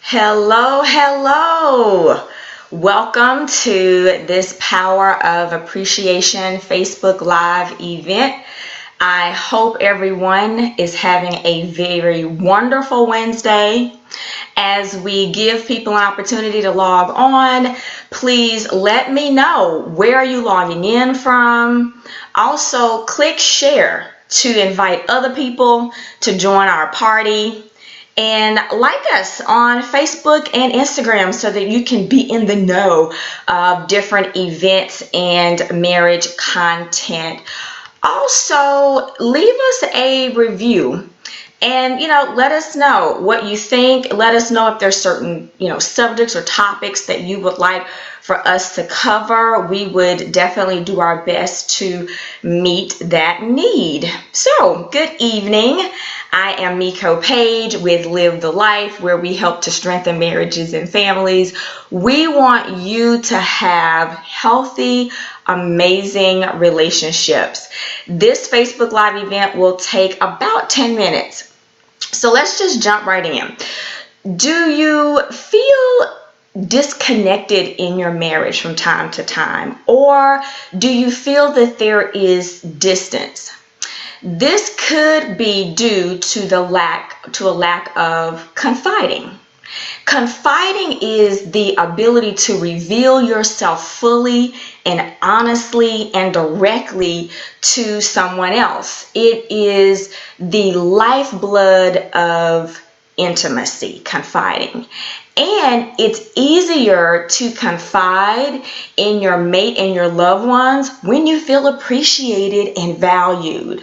Hello, hello. Welcome to this Power of Appreciation Facebook Live event. I hope everyone is having a very wonderful Wednesday. As we give people an opportunity to log on, please let me know where are you logging in from. Also, click share to invite other people to join our party. And like us on Facebook and Instagram so that you can be in the know of different events and marriage content. Also, leave us a review and, let us know what you think. Let us know if there's certain, subjects or topics that you would like for us to cover. We would definitely do our best to meet that need. So, good evening. I am Miko Page with Live the Life, where we help to strengthen marriages and families. We want you to have healthy, amazing relationships. This Facebook Live event will take about 10 minutes. So let's just jump right in. Do you feel disconnected in your marriage from time to time? Or do you feel that there is distance? This could be due to a lack of confiding. Confiding is the ability to reveal yourself fully and honestly and directly to someone else. It is the lifeblood of intimacy, confiding. And it's easier to confide in your mate and your loved ones when you feel appreciated and valued.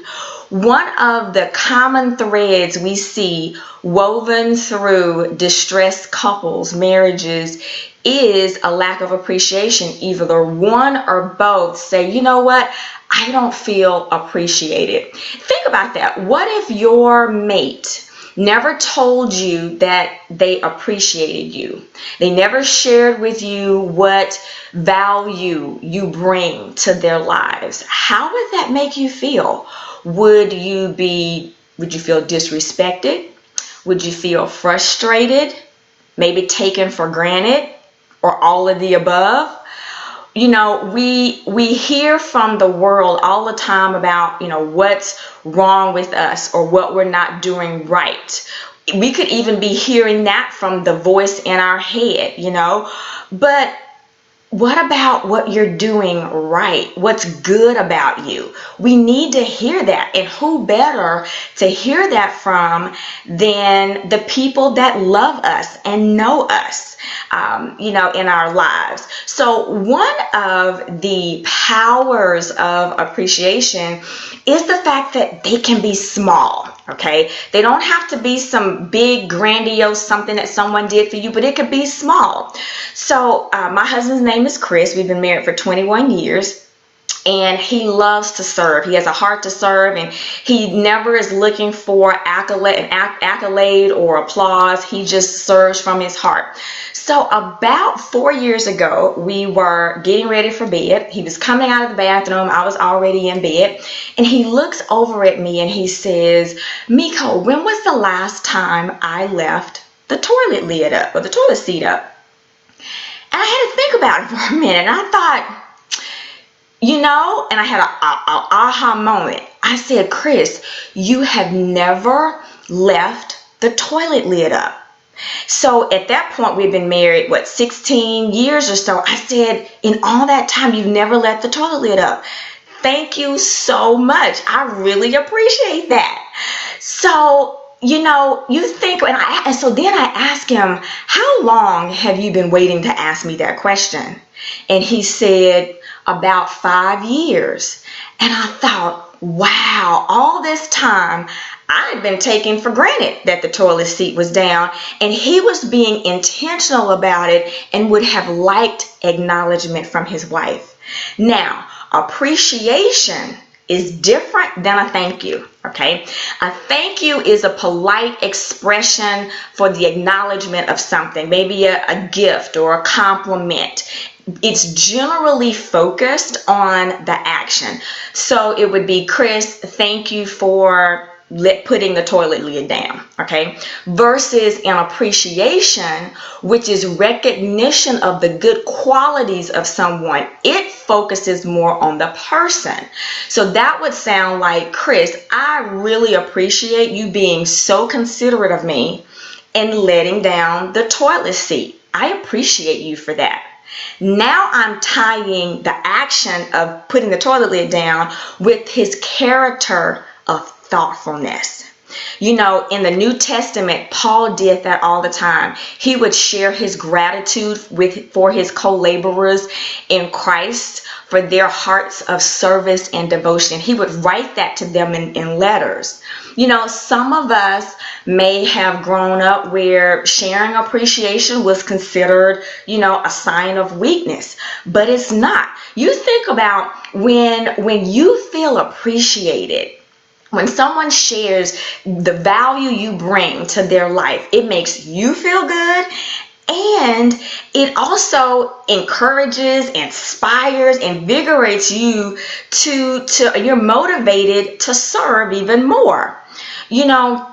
One of the common threads we see woven through distressed couples, marriages, is a lack of appreciation. Either one or both say, you know what, I don't feel appreciated. Think about that. What if your mate never told you that they appreciated you? They never shared with you what value you bring to their lives. How would that make you feel? Would you feel disrespected? Would you feel frustrated? Maybe taken for granted? Or all of the above? We hear from the world all the time about, what's wrong with us or what we're not doing right. We could even be hearing that from the voice in our head, But what about what you're doing right? What's good about you? We need to hear that. And who better to hear that from than the people that love us and know us, in our lives. So one of the powers of appreciation is the fact that they can be small. Okay, they don't have to be some big, grandiose something that someone did for you, but it could be small. So my husband's name is Chris. We've been married for 21 years. And he loves to serve. He has a heart to serve, and he never is looking for accolade or applause. He just serves from his heart. So about 4 years ago, we were getting ready for bed. He was coming out of the bathroom. I was already in bed. And he looks over at me and he says, Miko, when was the last time I left the toilet lid up or the toilet seat up? And I had to think about it for a minute. And I thought, and I had an aha moment. I said, Chris, you have never left the toilet lid up. So at that point, we've been married, 16 years or so. I said, in all that time, you've never left the toilet lid up. Thank you so much. I really appreciate that. So, you think, and so then I asked him, how long have you been waiting to ask me that question? And he said, about 5 years. And I thought, wow, all this time I'd been taking for granted that the toilet seat was down, and he was being intentional about it and would have liked acknowledgement from his wife. Now, appreciation is different than a thank you, okay? A thank you is a polite expression for the acknowledgement of something, maybe a gift or a compliment. It's generally focused on the action. So it would be, Chris, thank you for putting the toilet lid down, okay? Versus an appreciation, which is recognition of the good qualities of someone. It focuses more on the person. So that would sound like, Chris, I really appreciate you being so considerate of me and letting down the toilet seat. I appreciate you for that. Now I'm tying the action of putting the toilet lid down with his character of thoughtfulness. You know, in the New Testament, Paul did that all the time. He would share his gratitude for his co-laborers in Christ for their hearts of service and devotion. He would write that to them in letters. You know, some of us may have grown up where sharing appreciation was considered, you know, a sign of weakness, but it's not. You think about when you feel appreciated. When someone shares the value you bring to their life, it makes you feel good, and it also encourages, inspires, invigorates you to you're motivated to serve even more. You know,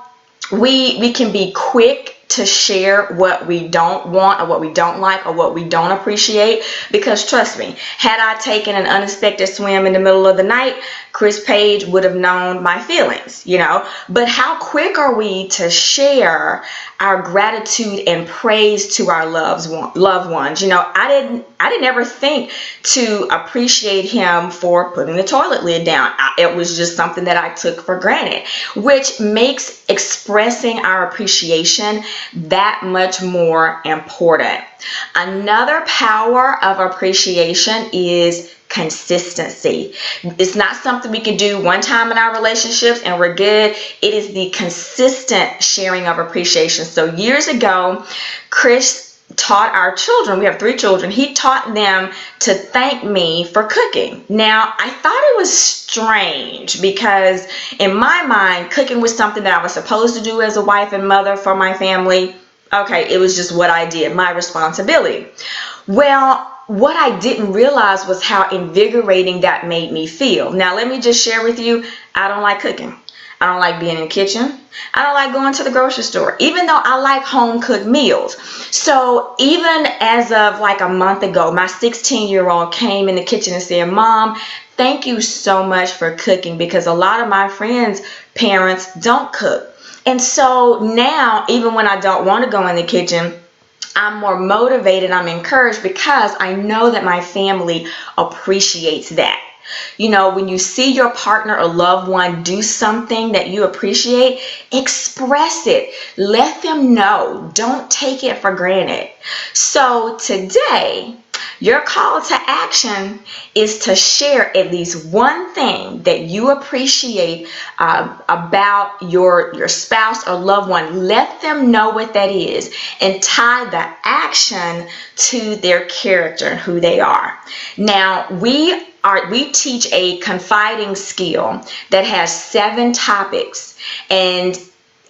we can be quick to share what we don't want or what we don't like or what we don't appreciate, because trust me, had I taken an unexpected swim in the middle of the night, Chris Page would have known my feelings, you know. But how quick are we to share our gratitude and praise to our loved ones? You know, I didn't ever think to appreciate him for putting the toilet lid down. It was just something that I took for granted, which makes expressing our appreciation that much more important. Another power of appreciation is consistency. It's not something we can do one time in our relationships and we're good. It is the consistent sharing of appreciation. So years ago, Chris taught our children, we have 3 children, he taught them to thank me for cooking. Now, I thought it was strange because in my mind, cooking was something that I was supposed to do as a wife and mother for my family. Okay, it was just what I did, my responsibility. Well, what I didn't realize was how invigorating that made me feel. Now, let me just share with you, I don't like cooking. I don't like being in the kitchen. I don't like going to the grocery store, even though I like home cooked meals. So even as of like a month ago, my 16-year-old came in the kitchen and said, Mom, thank you so much for cooking, because a lot of my friends' parents don't cook. And so now, even when I don't want to go in the kitchen, I'm more motivated, I'm encouraged, because I know that my family appreciates that. You know, when you see your partner or loved one do something that you appreciate, express it. Let them know. Don't take it for granted. So today, your call to action is to share at least one thing that you appreciate about your spouse or loved one. Let them know what that is and tie the action to their character and who they are. Now, we teach a confiding skill that has 7 topics, and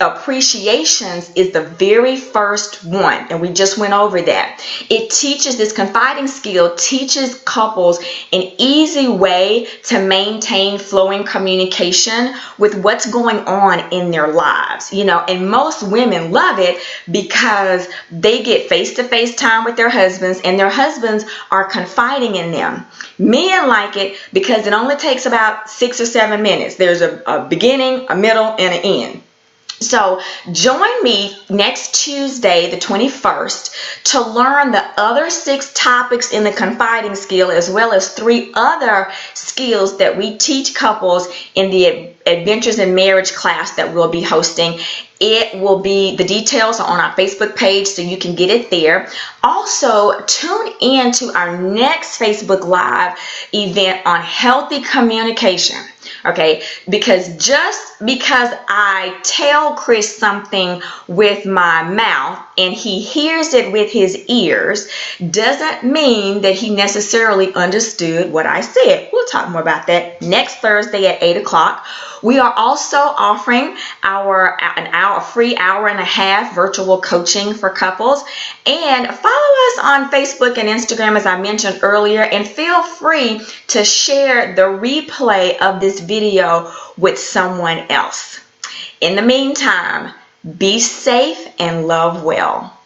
appreciations is the very first one, and we just went over that. It teaches, this confiding skill teaches couples an easy way to maintain flowing communication with what's going on in their lives. You know, and most women love it because they get face-to-face time with their husbands, and their husbands are confiding in them. Men like it because it only takes about 6 or 7 minutes. There's a beginning, a middle, and an end. So join me next Tuesday, the 21st, to learn the other 6 topics in the confiding skill, as well as 3 other skills that we teach couples in the Adventures in Marriage class that we'll be hosting. It will be, the details are on our Facebook page, so you can get it there. Also, tune in to our next Facebook Live event on healthy communication. Okay, because just because I tell Chris something with my mouth and he hears it with his ears doesn't mean that he necessarily understood what I said. We'll talk more about that next Thursday at 8 o'clock. We are also offering a free hour and a half virtual coaching for couples. And follow us on Facebook and Instagram, as I mentioned earlier, and feel free to share the replay of this video with someone else. In the meantime, be safe and love well.